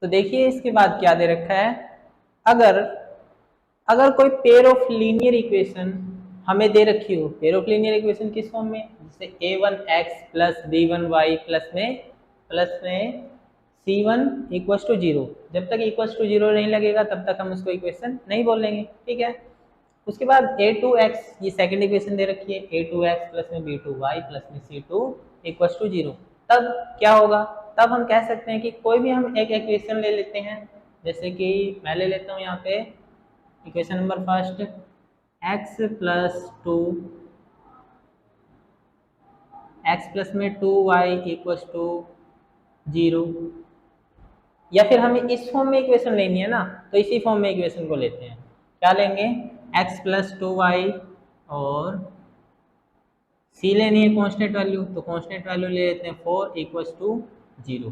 तो देखिए इसके बाद क्या दे रखा है, अगर अगर कोई पेयर ऑफ लीनियर इक्वेशन हमें दे रखी हो, पेयर ऑफ लीनियर इक्वेशन किस फॉर्म में, जैसे a1x प्लस b1y प्लस में c1 इक्वल्स टू जीरो, जब तक इक्वल्स टू जीरो नहीं लगेगा तब तक हम उसको इक्वेशन नहीं बोलेंगे, ठीक है। उसके बाद a2x, ये सेकंड इक्वेशन दे रखी है, a2x प्लस में b2y प्लस में c2 इक्वल्स टू जीरो, तब क्या होगा, तब हम कह सकते हैं कि कोई भी हम एक इक्वेशन ले लेते हैं, जैसे कि मैं ले लेता हूँ यहाँ पे equation number first, x plus two x plus में 2y इक्वल्स टू जीरो, या फिर हमें इस फॉर्म में इक्वेशन लेनी है ना, तो इसी फॉर्म में इक्वेशन को लेते हैं, क्या लेंगे, x प्लस 2y और c लेनी है कांस्टेंट वैल्यू, तो कांस्टेंट वैल्यू ले लेते हैं 4 इक्वल्स टू जीरो,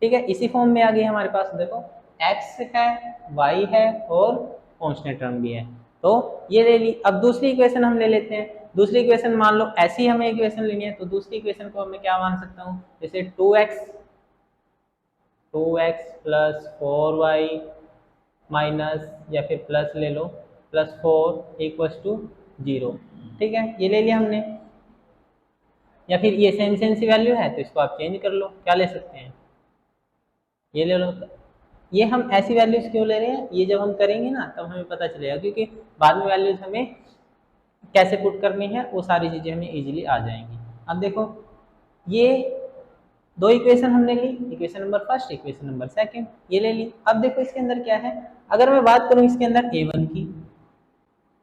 ठीक है। इसी फॉर्म में आ गई हमारे पास, देखो x है, y है और कांस्टेंट टर्म भी है, तो ये ले ली। अब दूसरी इक्वेशन हम ले लेते हैं, दूसरी इक्वेशन मान लो ऐसी हमें इक्वेशन लेनी है, तो दूसरी इक्वेशन को मैं क्या मान सकता हूँ, जैसे 2x प्लस 4y माइनस, या फिर प्लस ले लो, प्लस 4 इक्वल्स टू जीरो, ठीक है, ये ले लिया हमने। या फिर ये सेम सेम सी वैल्यू है तो इसको आप चेंज कर लो, क्या ले सकते हैं, ये ले लो। ये हम ऐसी वैल्यूज क्यों ले रहे हैं, ये जब हम करेंगे ना तब हमें पता चलेगा, क्योंकि बाद में वैल्यूज हमें कैसे पुट करनी है वो सारी चीज़ें हमें इजीली आ जाएंगी। अब देखो ये दो इक्वेशन हमने ली, equation number first, equation number second, ये ले ली। अब देखो इसके अंदर क्या है, अगर मैं बात करूं इसके अंदर a1 की,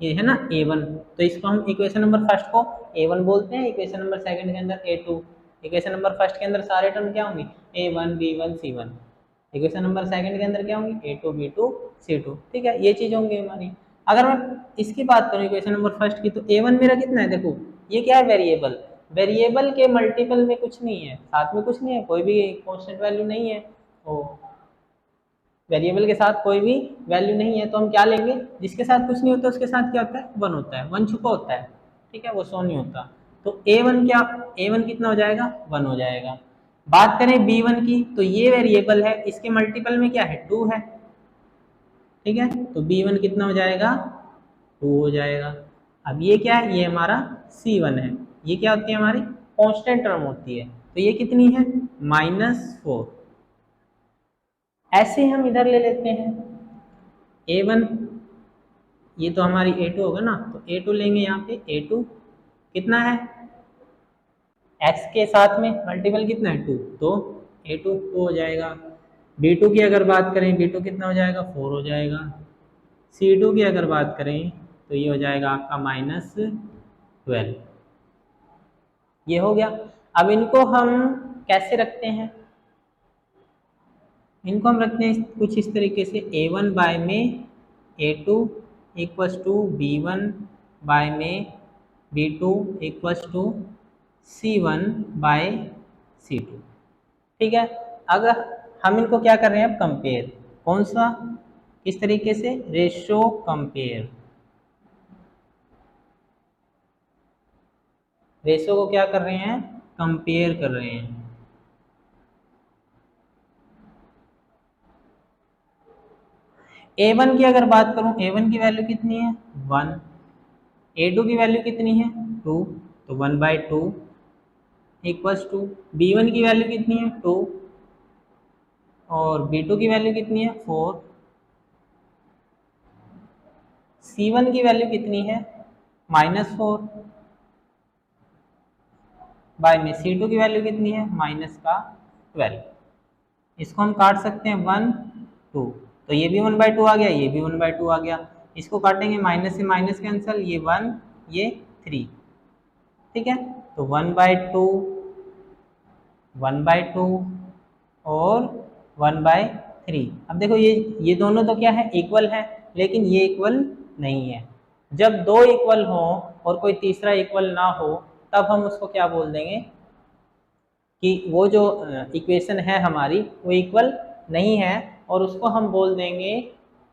ये है ना a1, तो इसको हम इक्वेशन नंबर फर्स्ट को a1 बोलते हैं, इक्वेशन नंबर सेकंड के अंदर a2, इक्वेशन नंबर फर्स्ट के अंदर सारे टर्म क्या होंगे, a1 b1 c1, equation number second के अंदर क्या होंगे, a2 b2 c2, ठीक है, ये चीज होंगी हमारी। अगर मैं इसकी बात करूं इक्वेशन नंबर फर्स्ट की, तो a1 मेरा कितना है, देखो ये क्या है, वेरिएबल, वेरिएबल के मल्टीपल में कुछ नहीं है, साथ में कुछ नहीं है, कोई भी कांस्टेंट वैल्यू नहीं है, तो वेरिएबल के साथ कोई भी वैल्यू नहीं है, तो हम क्या लेंगे, जिसके साथ कुछ नहीं होता उसके साथ क्या होता है, वन होता है, वन छुपा होता है, ठीक है, वो शो नहीं होता, तो a1 क्या, a1 कितना हो जाएगा, 1 हो जाएगा। बात करें b1 की, तो ये वेरिएबल है, इसके मल्टीपल में क्या है, 2 है, ठीक है, तो b1 कितना हो जाएगा, 2 हो जाएगा। अब ये क्या है, ये हमारा c1 है, ये क्या होती है हमारी कांस्टेंट टर्म होती है, तो ये कितनी है, -4। ऐसे हम इधर ले लेते हैं a1, ये तो हमारी a2 होगा ना, तो a2 लेंगे, यहाँ पे a2 कितना है, x के साथ में मल्टीपल कितना है, 2, तो a2 2 हो जाएगा। b2 की अगर बात करें, b2 कितना हो जाएगा, 4 हो जाएगा। c2 की अगर बात करें तो ये हो जाएगा आपका -12, ये हो गया। अब इनको हम कैसे रखते हैं, इनको हम रखते हैं कुछ इस तरीके से, a1 बाय में a2 equals to b1 bye में b2 equals to c1 bye c2, ठीक है। अगर हम इनको क्या कर रहे हैं अब, कंपेयर, कौन सा, किस तरीके से, रेशो कंपेयर, रेशो को क्या कर रहे हैं, कंपेयर कर रहे हैं। a1 की अगर बात करूं, a1 की वैल्यू कितनी है, 1, a2 की वैल्यू कितनी है, 2, तो 1/2 इक्वल्स टू b1 की वैल्यू कितनी है, 2, और b2 की वैल्यू कितनी है, 4, c1 की वैल्यू कितनी है, -4, बाय में c2 की वैल्यू कितनी है, -12। इसको हम काट सकते हैं 1 2, तो ये भी 1/2 आ गया, ये भी 1/2 आ गया, इसको काटेंगे, माइनस से माइनस कैंसिल, ये 1 ये 3, ठीक है, तो 1/2 1/2 और 1/3। अब देखो ये दोनों तो क्या है, इक्वल है, लेकिन ये इक्वल नहीं है। जब दो इक्वल हो और कोई तीसरा इक्वल ना हो, तब हम उसको क्या बोल देंगे, कि वो जो इक्वेशन है हमारी वो इक्वल नहीं है, और उसको हम बोल देंगे,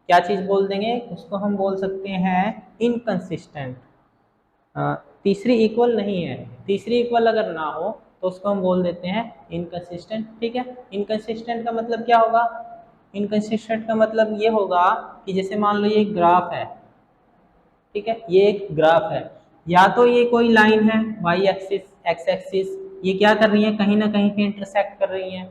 क्या चीज़ बोल देंगे, उसको हम बोल सकते हैं इनकंसिस्टेंट। तीसरी इक्वल नहीं है, तीसरी इक्वल अगर ना हो तो उसको हम बोल देते हैं इनकंसिस्टेंट, ठीक है। इनकंसिस्टेंट का मतलब क्या होगा, इनकंसिस्टेंट का मतलब ये होगा कि जैसे मान लो ये एक ग्राफ है, ठीक है, ये एक ग्राफ है, या तो ये कोई लाइन है वाई एक्सिस एक्स एक्सिस, ये क्या कर रही है, कहीं ना कहीं पे इंटरसेक्ट कर रही है,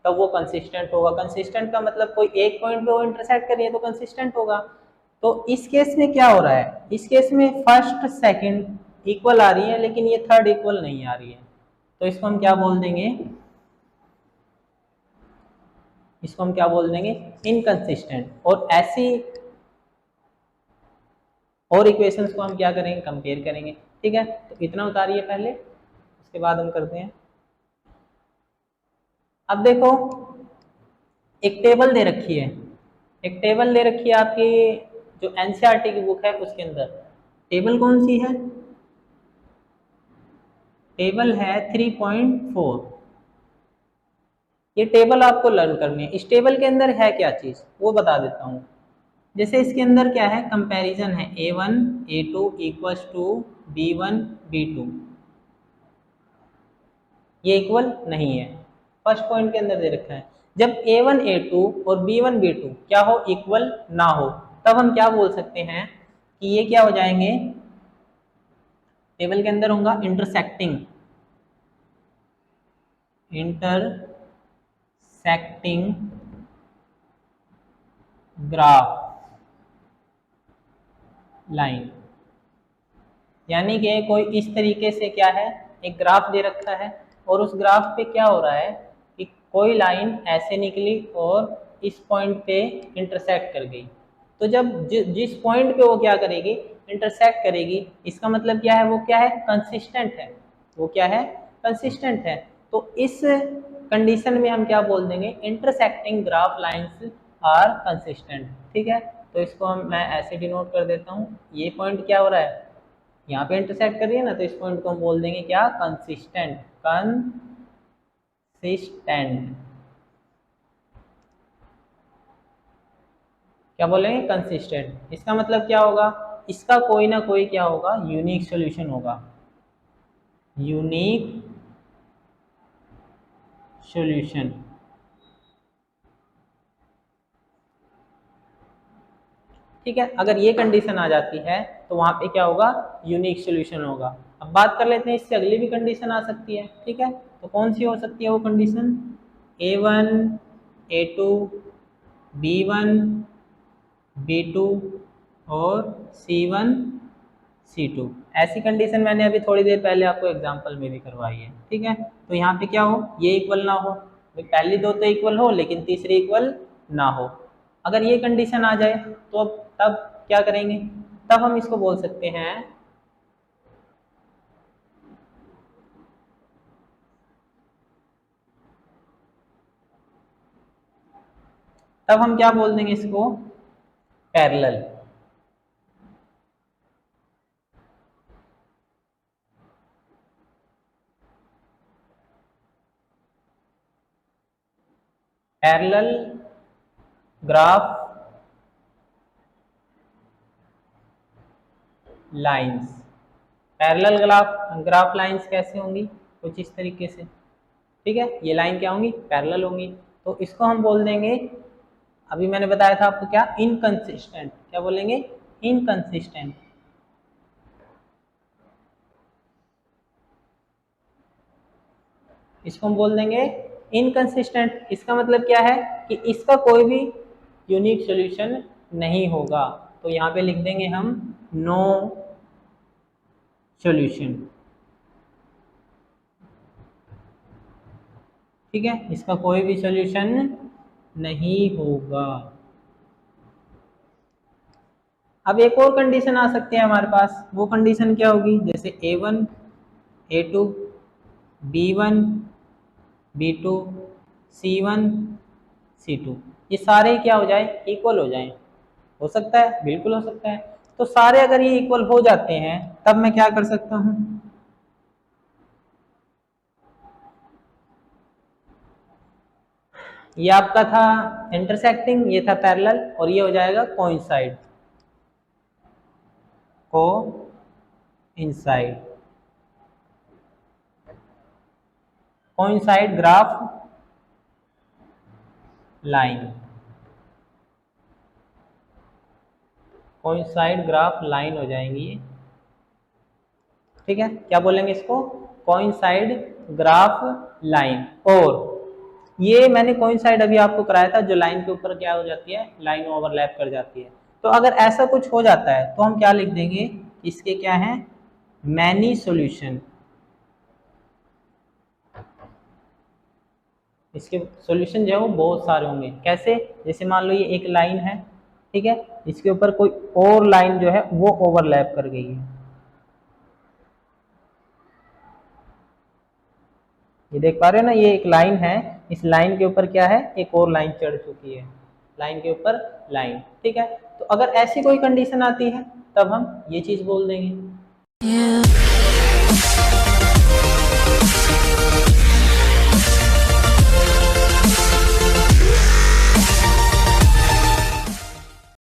तब वो कंसिस्टेंट होगा। कंसिस्टेंट का मतलब कोई एक पॉइंट पे वो इंटरसेक्ट कर रही है तो कंसिस्टेंट होगा। तो इस केस में क्या हो रहा है, इस केस में फर्स्ट सेकंड इक्वल आ रही है लेकिन ये थर्ड इक्वल नहीं आ रही है, तो इसको हम क्या बोल देंगे, इसको हम क्या बोल देंगे, इनकंसिस्टेंट। और ऐसी और इक्वेशंस को हम क्या करेंगे, कंपेयर करेंगे। ठीक है, तो इतना उतारिए पहले, उसके बाद हम करते हैं। अब देखो एक टेबल दे रखी है, एक टेबल दे रखी है आपकी जो एनसीईआरटी की बुक है उसके अंदर। टेबल कौन सी है, टेबल है 3.4। ये टेबल आपको लर्न करनी है। इस टेबल के अंदर है क्या चीज वो बता देता हूँ। जैसे इसके अंदर क्या है, कंपैरिजन है, A1 A2 equals to B1 B2, ये इक्वल नहीं है, फर्स्ट पॉइंट के अंदर दे रखा है। जब A1 A2 और B1 B2 क्या हो, इक्वल ना हो, तब हम क्या बोल सकते हैं कि ये क्या हो जाएंगे, टेबल के अंदर होगा इंटरसेक्टिंग, इंटरसेक्टिंग ग्राफ लाइन। यानी कि कोई इस तरीके से क्या है, एक ग्राफ दे रखा है और उस ग्राफ पे क्या हो रहा है कि कोई लाइन ऐसे निकली और इस पॉइंट पे इंटरसेक्ट कर गई। तो जब जिस पॉइंट पे वो क्या करेगी, इंटरसेक्ट करेगी, इसका मतलब क्या है, वो क्या है, कंसिस्टेंट है, वो क्या है, कंसिस्टेंट है। तो इस कंडीशन में हम क्या बोल देंगे, intersecting graph lines are consistent. ठीक है, तो इसको हम मैं ऐसे डिनोट कर देता हूँ, ये पॉइंट क्या हो रहा है, यहाँ पे इंटरसेक्ट कर रही है ना, तो इस पॉइंट को हम बोल देंगे क्या, कंसिस्टेंट, कंसिस्टेंट, क्या बोलेंगे, कंसिस्टेंट। इसका मतलब क्या होगा, इसका कोई ना कोई क्या होगा, यूनिक सॉल्यूशन होगा, यूनिक सॉल्यूशन। ठीक है, अगर ये कंडीशन आ जाती है तो वहां पे क्या होगा, यूनिक सॉल्यूशन होगा। अब बात कर लेते हैं, इससे अगली भी कंडीशन आ सकती है। ठीक है, तो कौन सी हो सकती है वो condition, A1 A2 B1 B2 और C1 C2। ऐसी कंडीशन मैंने अभी थोड़ी देर पहले आपको एग्जांपल में भी करवाई है। ठीक है, तो यहाँ पे क्या हो, ये इक्वल ना हो, पहली दो तो इक्वल हो लेकिन तीसरी इक्वल ना हो। अगर ये कंडीशन आ जाए तो अब तब क्या करेंगे, तब हम इसको बोल सकते हैं, तब हम क्या बोल देंगे इसको, parallel. Parallel graph lines. Parallel graph lines कैसे होंगी, कुछ इस तरीके से। ठीक है, ये लाइन क्या होंगी, पैरेलल होंगी। तो इसको हम बोल देंगे, अभी मैंने बताया था आपको क्या, इनकंसिस्टेंट। क्या बोलेंगे, इनकंसिस्टेंट। इसको हम बोल देंगे इनकंसिस्टेंट। इसका मतलब क्या है कि इसका कोई भी यूनिक सॉल्यूशन नहीं होगा, तो यहाँ पे लिख देंगे हम नो सॉल्यूशन। ठीक है, इसका कोई भी सॉल्यूशन नहीं होगा। अब एक और कंडीशन आ सकती है हमारे पास, वो कंडीशन क्या होगी, जैसे A1 A2 B1 B2 C1 C2, ये सारे क्या हो जाए, इक्वल हो जाए। हो सकता है, बिल्कुल हो सकता है। तो सारे अगर ये इक्वल हो जाते हैं तब मैं क्या कर सकता हूं, ये आपका था इंटरसेक्टिंग, ये था पैरेलल, और ये हो जाएगा coincide, coincide, coincide graph line. Coincide graph line हो जाएंगी ये, ठीक है। क्या बोलेंगे इसको? Coincide graph line. और ये मैंने कोइंसाइड अभी आपको कराया था, जो लाइन के ऊपर क्या हो जाती है, लाइन ओवरलैप कर जाती है। तो अगर ऐसा कुछ हो जाता है तो हम क्या लिख देंगे, इसके क्या है, मैनी सॉल्यूशन। इसके सॉल्यूशन जो है वो बहुत सारे होंगे। कैसे? जैसे मान लो ये एक लाइन है, ठीक है, इसके ऊपर कोई और लाइन जो है वो ओवरलैप कर गई है। ये देख पा रहे हो ना, ये एक लाइन है, इस लाइन के ऊपर क्या है, एक और लाइन चढ़ चुकी है, लाइन के ऊपर लाइन, ठीक है। तो अगर ऐसी कोई कंडीशन आती है तब हम ये चीज बोल देंगे।